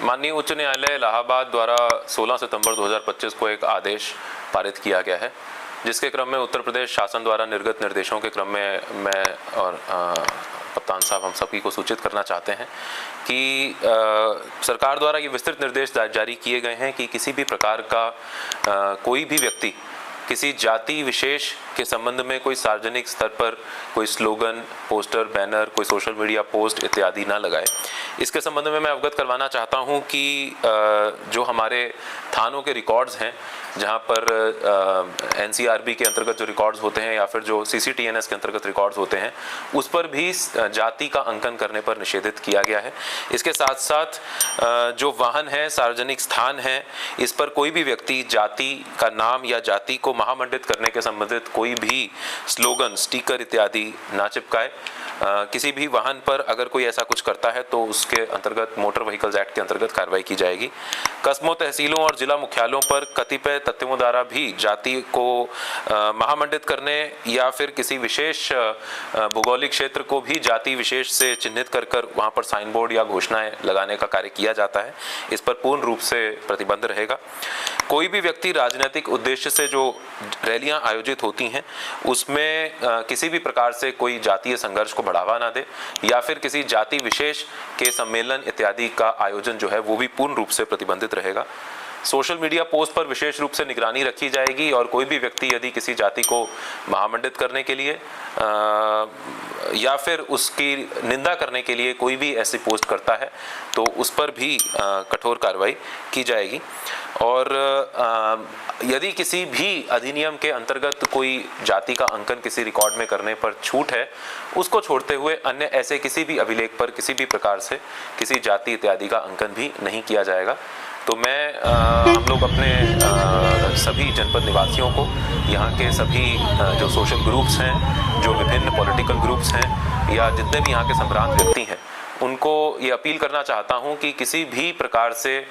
माननीय उच्च न्यायालय इलाहाबाद द्वारा 16 सितंबर 2025 को एक आदेश पारित किया गया है, जिसके क्रम में उत्तर प्रदेश शासन द्वारा निर्गत निर्देशों के क्रम में मैं और कप्तान साहब हम सभी को सूचित करना चाहते हैं कि सरकार द्वारा ये विस्तृत निर्देश जारी किए गए हैं कि किसी भी प्रकार का कोई भी व्यक्ति किसी जाति विशेष के संबंध में कोई सार्वजनिक स्तर पर कोई स्लोगन, पोस्टर, बैनर, कोई सोशल मीडिया पोस्ट इत्यादि ना लगाए। इसके संबंध में मैं अवगत करवाना चाहता हूं कि जो हमारे थानों के रिकॉर्ड्स हैं, जहां पर एनसीआरबी के अंतर्गत जो रिकॉर्ड्स होते हैं या फिर जो सीसीटीएनएस के अंतर्गत रिकॉर्ड्स होते हैं, उस पर भी जाति का अंकन करने पर निषेधित किया गया है। इसके साथ साथ जो वाहन है, सार्वजनिक स्थान है, इस पर कोई भी व्यक्ति जाति का नाम या जाति को महामंडित करने के संबंधित कोई भी स्लोगन, स्टिकर इत्यादि ना चिपकाए। किसी भी वाहन पर अगर कोई ऐसा कुछ करता है तो उसके अंतर्गत मोटर व्हीकल्स एक्ट के अंतर्गत कार्रवाई की जाएगी। कस्बों, तहसीलों और जिला मुख्यालयों पर कतिपय तथ्यों द्वारा भी जाति को महामंडित करने या फिर किसी विशेष भौगोलिक क्षेत्र को भी जाति विशेष से चिन्हित कर वहां पर साइन बोर्ड या घोषणाएं लगाने का कार्य किया जाता है। इस पर पूर्ण रूप से प्रतिबंध रहेगा। कोई भी व्यक्ति राजनीतिक उद्देश्य से जो रैलियां आयोजित होती हैं उसमें किसी भी प्रकार से कोई जातीय संघर्ष को बढ़ावा ना दे या फिर किसी जाति विशेष के सम्मेलन इत्यादि का आयोजन जो है वो भी पूर्ण रूप से प्रतिबंधित रहेगा। सोशल मीडिया पोस्ट पर विशेष रूप से निगरानी रखी जाएगी और कोई भी व्यक्ति यदि किसी जाति को महामंडित करने के लिए या फिर उसकी निंदा करने के लिए कोई भी ऐसी पोस्ट करता है तो उस पर भी कठोर कार्रवाई की जाएगी। और यदि किसी भी अधिनियम के अंतर्गत कोई जाति का अंकन किसी रिकॉर्ड में करने पर छूट है, उसको छोड़ते हुए अन्य ऐसे किसी भी अभिलेख पर किसी भी प्रकार से किसी जाति इत्यादि का अंकन भी नहीं किया जाएगा। तो मैं हम लोग अपने सभी जनपद निवासियों को, यहाँ के सभी जो सोशल ग्रुप्स हैं, जो विभिन्न पॉलिटिकल ग्रुप्स हैं या जितने भी यहाँ के संभ्रांत व्यक्ति हैं, उनको ये अपील करना चाहता हूँ कि किसी भी प्रकार से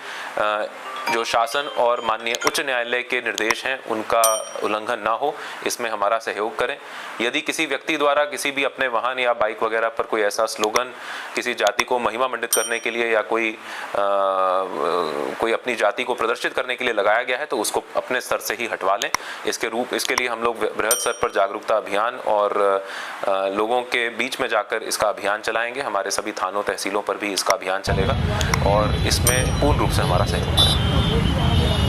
जो शासन और माननीय उच्च न्यायालय के निर्देश हैं उनका उल्लंघन ना हो, इसमें हमारा सहयोग करें। यदि किसी व्यक्ति द्वारा किसी भी अपने वाहन या बाइक वगैरह पर कोई ऐसा स्लोगन किसी जाति को महिमा मंडित करने के लिए या कोई अपनी जाति को प्रदर्शित करने के लिए लगाया गया है तो उसको अपने स्तर से ही हटवा लें। इसके लिए हम लोग बृहद स्तर पर जागरूकता अभियान और लोगों के बीच में जाकर इसका अभियान चलाएंगे। हमारे सभी थानों, तहसीलों पर भी इसका अभियान चलेगा और इसमें पूर्ण रूप से हमारा सहयोग करें।